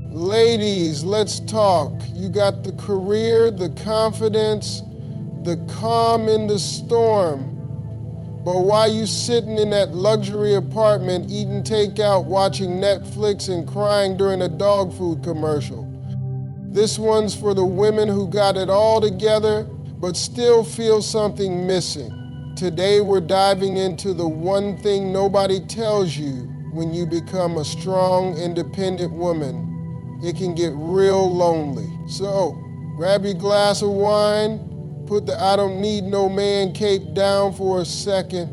Ladies, let's talk. You got the career, the confidence, the calm in the storm. But while you sitting in that luxury apartment eating takeout, watching Netflix and crying during a dog food commercial. This one's for the women who got it all together but still feel something missing. Today we're diving into the one thing nobody tells you when you become a strong, independent woman. It can get real lonely. So grab your glass of wine, put the I don't need no man cape down for a second,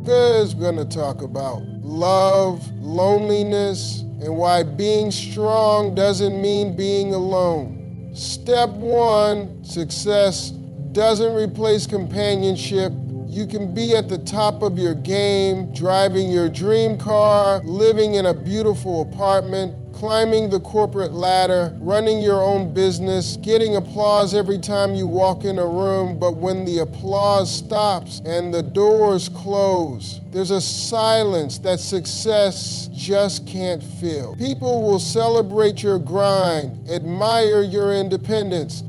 because we're gonna talk about love, loneliness, and why being strong doesn't mean being alone. Step one, success doesn't replace companionship. You can be at the top of your game, driving your dream car, living in a beautiful apartment, climbing the corporate ladder, running your own business, getting applause every time you walk in a room, but when the applause stops and the doors close, there's a silence that success just can't fill. People will celebrate your grind, admire your independence,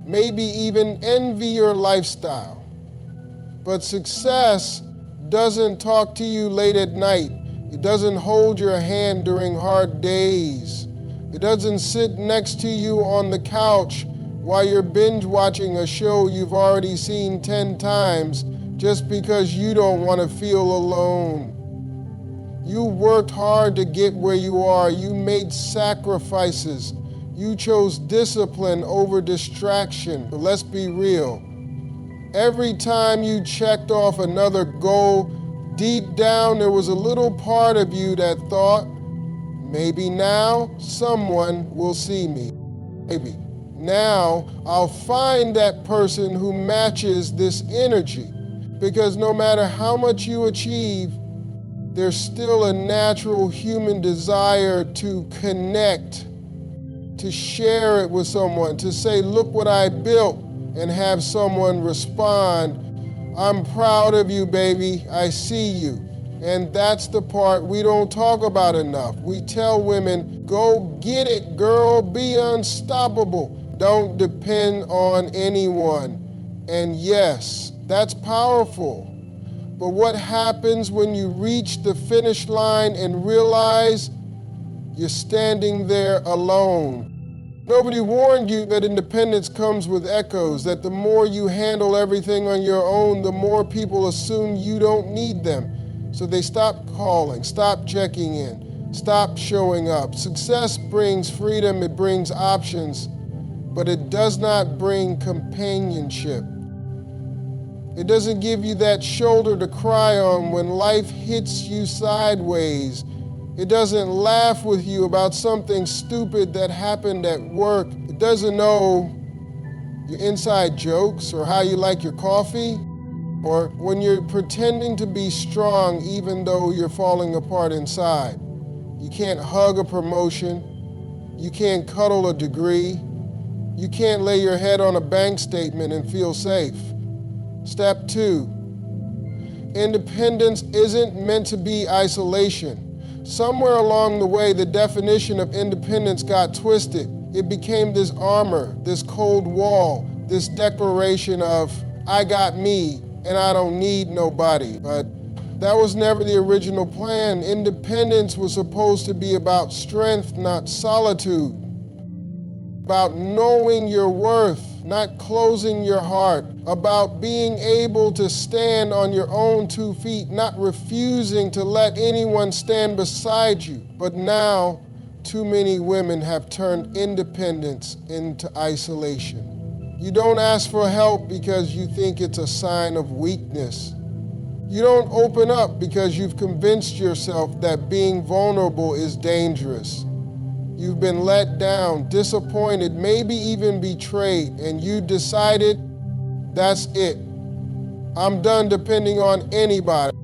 maybe even envy your lifestyle. But success doesn't talk to you late at night. It doesn't hold your hand during hard days. It doesn't sit next to you on the couch while you're binge watching a show you've already seen 10 times just because you don't want to feel alone. You worked hard to get where you are. You made sacrifices. You chose discipline over distraction. But let's be real. Every time you checked off another goal, deep down, there was a little part of you that thought, maybe now someone will see me. Maybe now I'll find that person who matches this energy. Because no matter how much you achieve, there's still a natural human desire to connect, to share it with someone, to say, look what I built, and have someone respond, I'm proud of you, baby. I see you. And that's the part we don't talk about enough. We tell women, go get it, girl. Be unstoppable. Don't depend on anyone. And yes, that's powerful. But what happens when you reach the finish line and realize you're standing there alone? Nobody warned you that independence comes with echoes, that the more you handle everything on your own, the more people assume you don't need them. So they stop calling, stop checking in, stop showing up. Success brings freedom, it brings options, but it does not bring companionship. It doesn't give you that shoulder to cry on when life hits you sideways. It doesn't laugh with you about something stupid that happened at work. It doesn't know your inside jokes or how you like your coffee, or when you're pretending to be strong even though you're falling apart inside. You can't hug a promotion. You can't cuddle a degree. You can't lay your head on a bank statement and feel safe. Step two, independence isn't meant to be isolation. Somewhere along the way, the definition of independence got twisted. It became this armor, this cold wall, this declaration of, I got me and I don't need nobody. But that was never the original plan. Independence was supposed to be about strength, not solitude. About knowing your worth, not closing your heart, about being able to stand on your own 2 feet, not refusing to let anyone stand beside you. But now, too many women have turned independence into isolation. You don't ask for help because you think it's a sign of weakness. You don't open up because you've convinced yourself that being vulnerable is dangerous. You've been let down, disappointed, maybe even betrayed, and you decided, that's it. I'm done depending on anybody.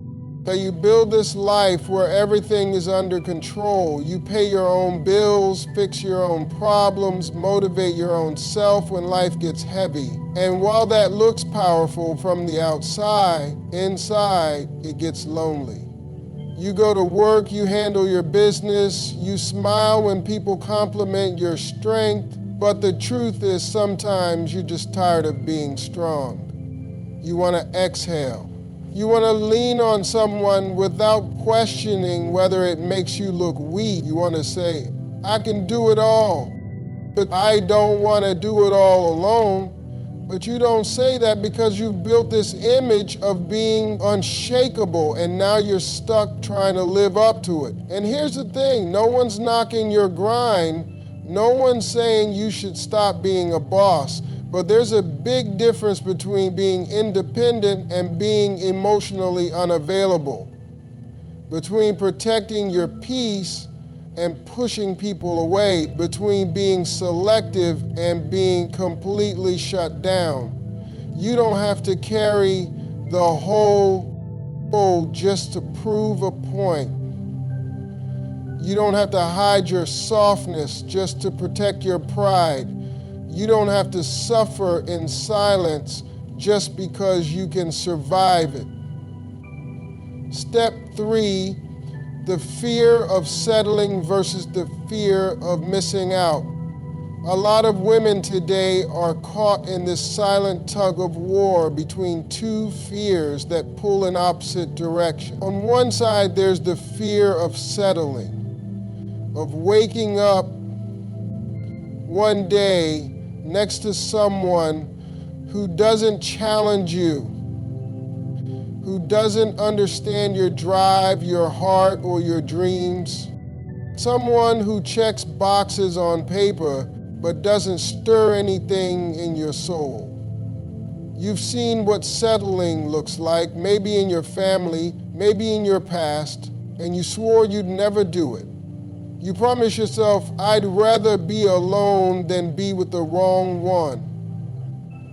So you build this life where everything is under control. You pay your own bills, fix your own problems, motivate your own self when life gets heavy. And while that looks powerful from the outside, inside it gets lonely. You go to work, you handle your business, you smile when people compliment your strength, but the truth is sometimes you're just tired of being strong. You want to exhale. You want to lean on someone without questioning whether it makes you look weak. You want to say, I can do it all, but I don't want to do it all alone. But you don't say that because you've built this image of being unshakable, and now you're stuck trying to live up to it. And here's the thing, no one's knocking your grind. No one's saying you should stop being a boss. But there's a big difference between being independent and being emotionally unavailable, between protecting your peace and pushing people away, between being selective and being completely shut down. You don't have to carry the whole bowl just to prove a point. You don't have to hide your softness just to protect your pride. You don't have to suffer in silence just because you can survive it. Step 3, the fear of settling versus the fear of missing out. A lot of women today are caught in this silent tug of war between two fears that pull in opposite directions. On one side, there's the fear of settling, of waking up one day next to someone who doesn't challenge you, who doesn't understand your drive, your heart, or your dreams. Someone who checks boxes on paper but doesn't stir anything in your soul. You've seen what settling looks like, maybe in your family, maybe in your past, and you swore you'd never do it. You promised yourself, I'd rather be alone than be with the wrong one.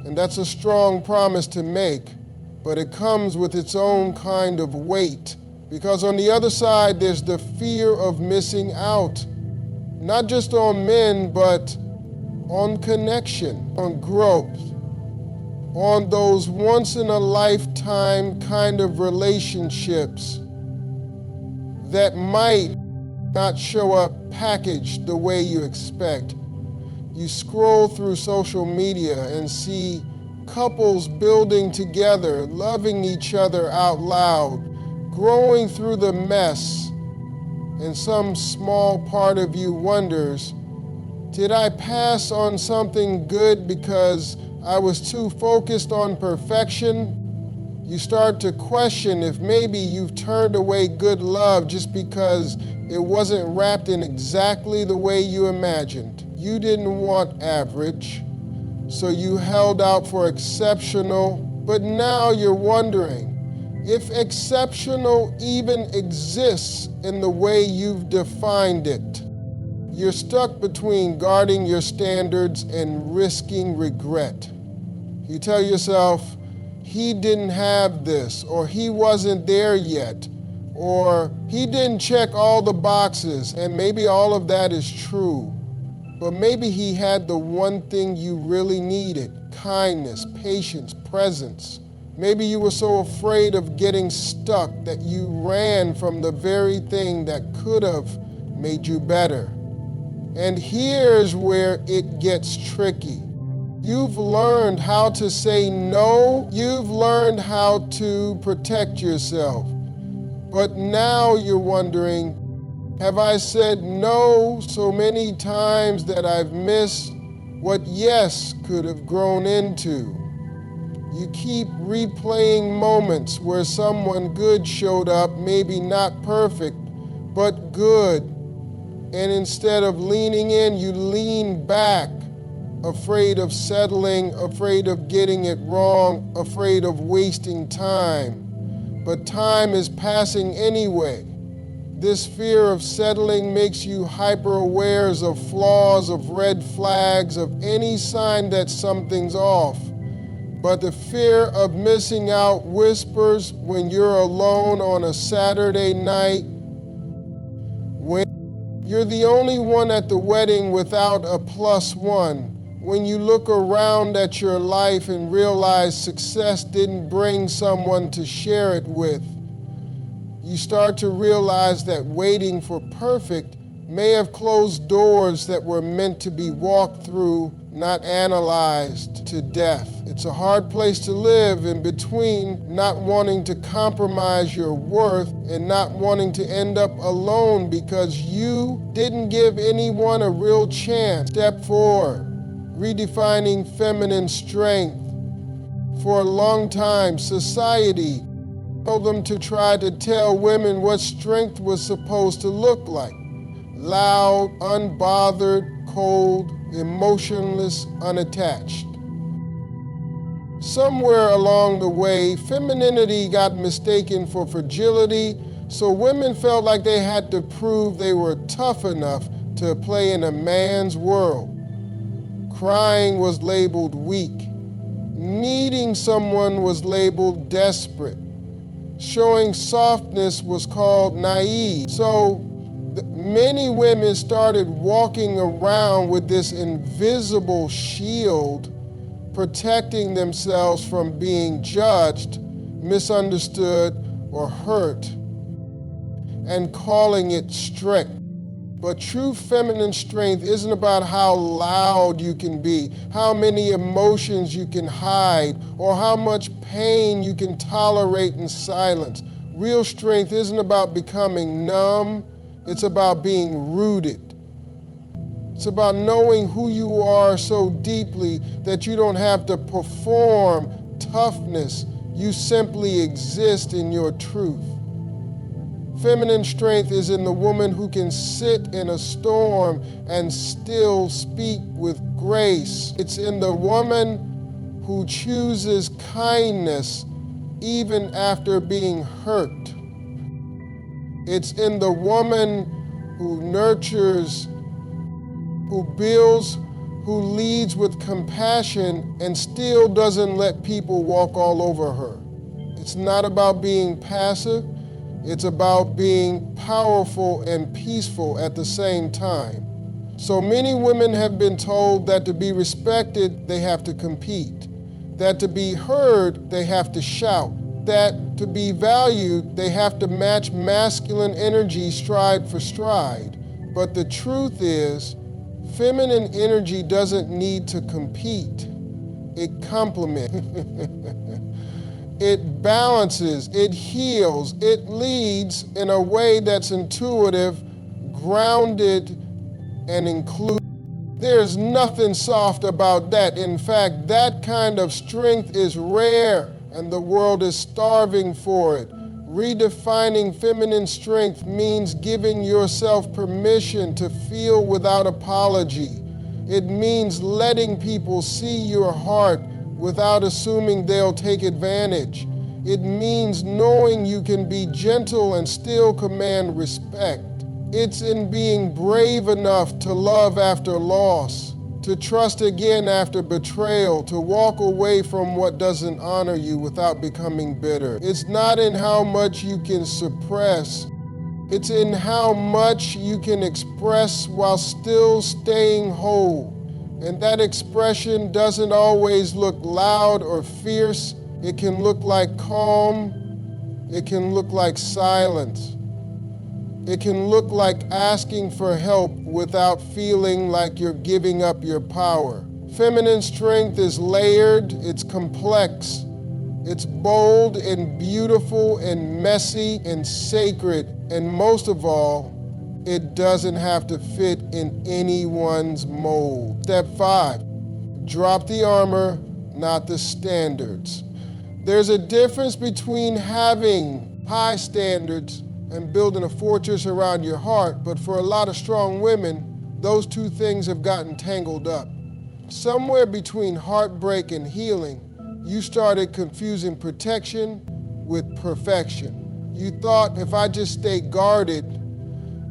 And that's a strong promise to make, but it comes with its own kind of weight. Because on the other side, there's the fear of missing out. Not just on men, but on connection, on growth, on those once-in-a-lifetime kind of relationships that might not show up packaged the way you expect. You scroll through social media and see couples building together, loving each other out loud, growing through the mess, and some small part of you wonders, did I pass on something good because I was too focused on perfection? You start to question if maybe you've turned away good love just because it wasn't wrapped in exactly the way you imagined. You didn't want average, so you held out for exceptional, but now you're wondering if exceptional even exists in the way you've defined it. You're stuck between guarding your standards and risking regret. You tell yourself, he didn't have this, or he wasn't there yet, or he didn't check all the boxes, and maybe all of that is true. But maybe he had the one thing you really needed, kindness, patience, presence. Maybe you were so afraid of getting stuck that you ran from the very thing that could have made you better. And here's where it gets tricky. You've learned how to say no. You've learned how to protect yourself. But now you're wondering, have I said no so many times that I've missed what yes could have grown into? You keep replaying moments where someone good showed up, maybe not perfect, but good. And instead of leaning in, you lean back, afraid of settling, afraid of getting it wrong, afraid of wasting time. But time is passing anyway. This fear of settling makes you hyper-aware of flaws, of red flags, of any sign that something's off. But the fear of missing out whispers when you're alone on a Saturday night, when you're the only one at the wedding without a plus one, when you look around at your life and realize success didn't bring someone to share it with. you start to realize that waiting for perfect may have closed doors that were meant to be walked through, not analyzed to death. It's a hard place to live in between not wanting to compromise your worth and not wanting to end up alone because you didn't give anyone a real chance. Step 4, redefining feminine strength. For a long time, society told them to try to tell women what strength was supposed to look like. Loud, unbothered, cold, emotionless, unattached. Somewhere along the way, femininity got mistaken for fragility, so women felt like they had to prove they were tough enough to play in a man's world. Crying was labeled weak. Needing someone was labeled desperate. Showing softness was called naive. So many women started walking around with this invisible shield, protecting themselves from being judged, misunderstood, or hurt, and calling it strength. But true feminine strength isn't about how loud you can be, how many emotions you can hide, or how much pain you can tolerate in silence. Real strength isn't about becoming numb. It's about being rooted. It's about knowing who you are so deeply that you don't have to perform toughness. You simply exist in your truth. Feminine strength is in the woman who can sit in a storm and still speak with grace. It's in the woman who chooses kindness even after being hurt. It's in the woman who nurtures, who builds, who leads with compassion and still doesn't let people walk all over her. It's not about being passive. It's about being powerful and peaceful at the same time. So many women have been told that to be respected, they have to compete. That to be heard, they have to shout. That to be valued, they have to match masculine energy stride for stride. But the truth is, feminine energy doesn't need to compete. It complements. It balances, it heals, it leads in a way that's intuitive, grounded, and inclusive. There's nothing soft about that. In fact, that kind of strength is rare, and the world is starving for it. Redefining feminine strength means giving yourself permission to feel without apology. It means letting people see your heart without assuming they'll take advantage. It means knowing you can be gentle and still command respect. It's in being brave enough to love after loss, to trust again after betrayal, to walk away from what doesn't honor you without becoming bitter. It's not in how much you can suppress. It's in how much you can express while still staying whole. And that expression doesn't always look loud or fierce. It can look like calm. It can look like silence. It can look like asking for help without feeling like you're giving up your power. Feminine strength is layered, it's complex, it's bold and beautiful and messy and sacred, and most of all, it doesn't have to fit in anyone's mold. Step 5, drop the armor, not the standards. There's a difference between having high standards and building a fortress around your heart, but for a lot of strong women, those two things have gotten tangled up. Somewhere between heartbreak and healing, you started confusing protection with perfection. You thought if I just stay guarded,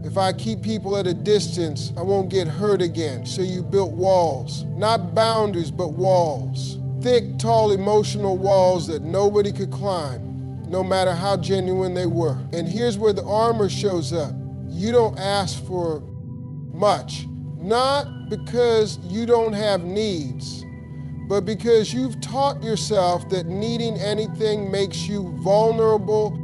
if I keep people at a distance, I won't get hurt again. So you built walls, not boundaries, but walls. Thick, tall, emotional walls that nobody could climb, no matter how genuine they were. And here's where the armor shows up. You don't ask for much, not because you don't have needs, but because you've taught yourself that needing anything makes you vulnerable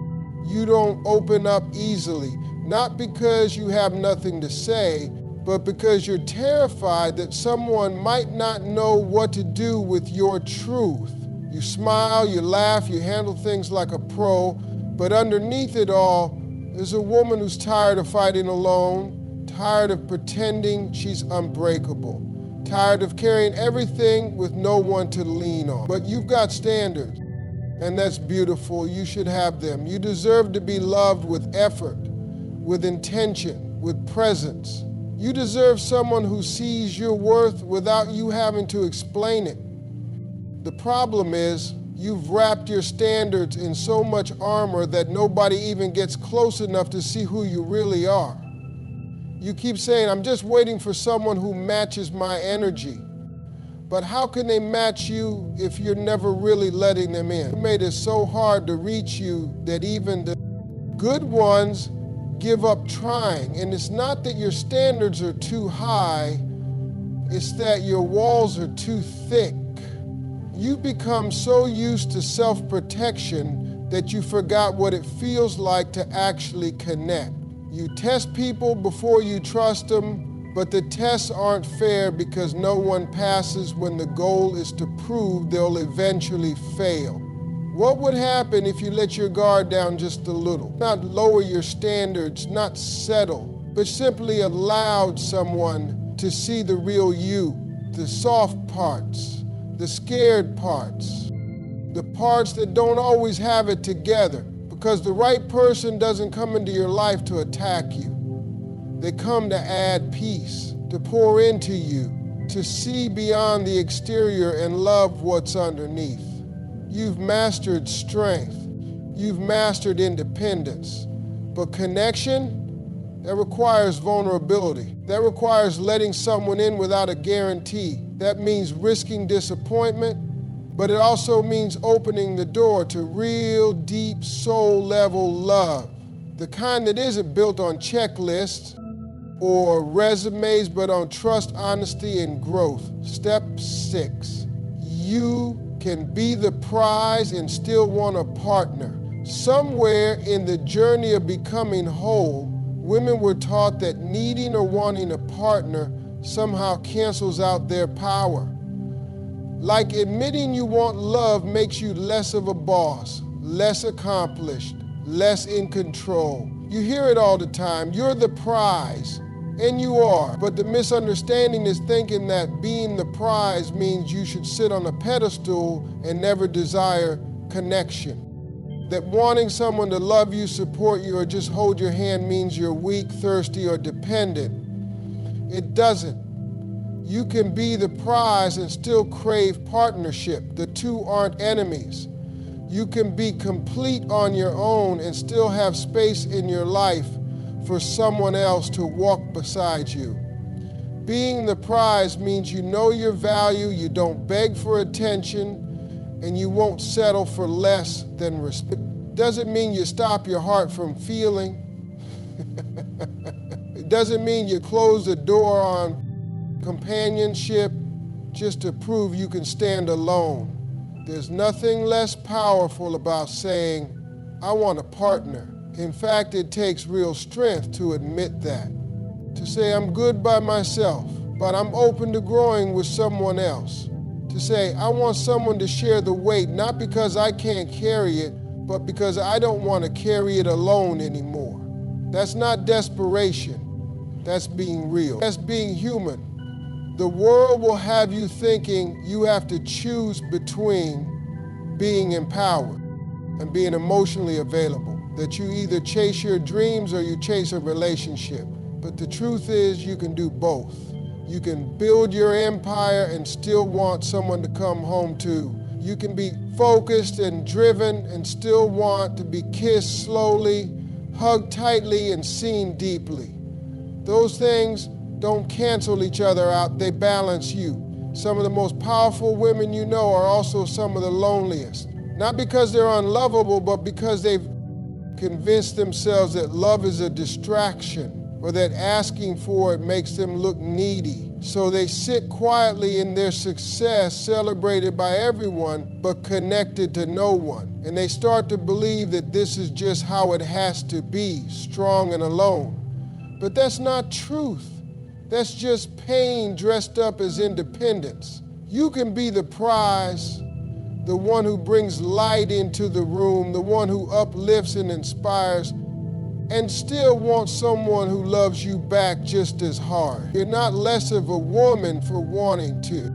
You don't open up easily, not because you have nothing to say, but because you're terrified that someone might not know what to do with your truth. You smile, you laugh, you handle things like a pro, but underneath it all is a woman who's tired of fighting alone, tired of pretending she's unbreakable, tired of carrying everything with no one to lean on. But you've got standards, and that's beautiful. You should have them. You deserve to be loved with effort, with intention, with presence. You deserve someone who sees your worth without you having to explain it. The problem is, you've wrapped your standards in so much armor that nobody even gets close enough to see who you really are. You keep saying, I'm just waiting for someone who matches my energy. But how can they match you if you're never really letting them in? You made it so hard to reach you that even the good ones give up trying. And it's not that your standards are too high, it's that your walls are too thick. You've become so used to self-protection that you forgot what it feels like to actually connect. You test people before you trust them, but the tests aren't fair because no one passes when the goal is to prove they'll eventually fail. What would happen if you let your guard down just a little? Not lower your standards, not settle, but simply allowed someone to see the real you, the soft parts, the scared parts, the parts that don't always have it together, because the right person doesn't come into your life to attack you. They come to add peace, to pour into you, to see beyond the exterior and love what's underneath. You've mastered strength. You've mastered independence. But connection, that requires vulnerability. That requires letting someone in without a guarantee. That means risking disappointment, but it also means opening the door to real, deep, soul-level love. The kind that isn't built on checklists or resumes, but on trust, honesty, and growth. Step 6, you can be the prize and still want a partner. Somewhere in the journey of becoming whole, women were taught that needing or wanting a partner somehow cancels out their power. Like admitting you want love makes you less of a boss, less accomplished, less in control. You hear it all the time, you're the prize, and you are. But the misunderstanding is thinking that being the prize means you should sit on a pedestal and never desire connection. That wanting someone to love you, support you, or just hold your hand means you're weak, thirsty, or dependent. It doesn't. You can be the prize and still crave partnership. The two aren't enemies. You can be complete on your own and still have space in your life for someone else to walk beside you. Being the prize means you know your value, you don't beg for attention, and you won't settle for less than respect. Doesn't mean you stop your heart from feeling. It doesn't mean you close the door on companionship just to prove you can stand alone. There's nothing less powerful about saying, I want a partner. In fact, it takes real strength to admit that. To say, I'm good by myself, but I'm open to growing with someone else. To say, I want someone to share the weight, not because I can't carry it, but because I don't want to carry it alone anymore. That's not desperation. That's being real. That's being human. The world will have you thinking you have to choose between being empowered and being emotionally available. That you either chase your dreams or you chase a relationship. But the truth is you can do both. You can build your empire and still want someone to come home to. You can be focused and driven and still want to be kissed slowly, hugged tightly, and seen deeply. Those things don't cancel each other out, they balance you. Some of the most powerful women you know are also some of the loneliest. Not because they're unlovable, but because they've convinced themselves that love is a distraction. or that asking for it makes them look needy. So they sit quietly in their success, celebrated by everyone, but connected to no one. And they start to believe that this is just how it has to be, strong and alone. But that's not truth. That's just pain dressed up as independence. You can be the prize, the one who brings light into the room, the one who uplifts and inspires, and still want someone who loves you back just as hard. You're not less of a woman for wanting to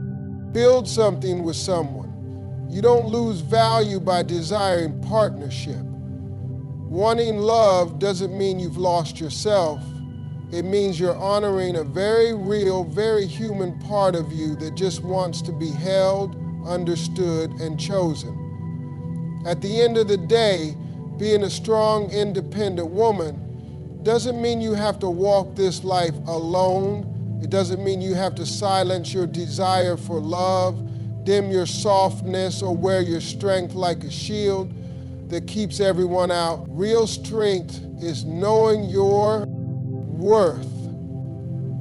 build something with someone. You don't lose value by desiring partnership. Wanting love doesn't mean you've lost yourself. It means you're honoring a very real, very human part of you that just wants to be held, understood, and chosen. At the end of the day, being a strong, independent woman doesn't mean you have to walk this life alone. It doesn't mean you have to silence your desire for love, dim your softness, or wear your strength like a shield that keeps everyone out. Real strength is knowing your worth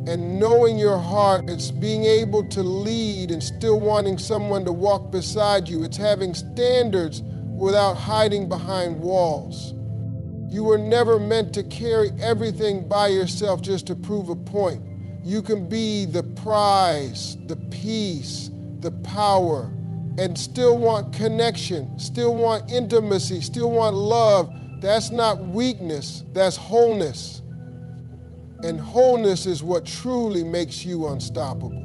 and knowing your heart. It's being able to lead and still wanting someone to walk beside you. It's having standards without hiding behind walls. You were never meant to carry everything by yourself just to prove a point. You can be the prize, the peace, the power, and still want connection, still want intimacy, still want love. That's not weakness, that's wholeness. And wholeness is what truly makes you unstoppable.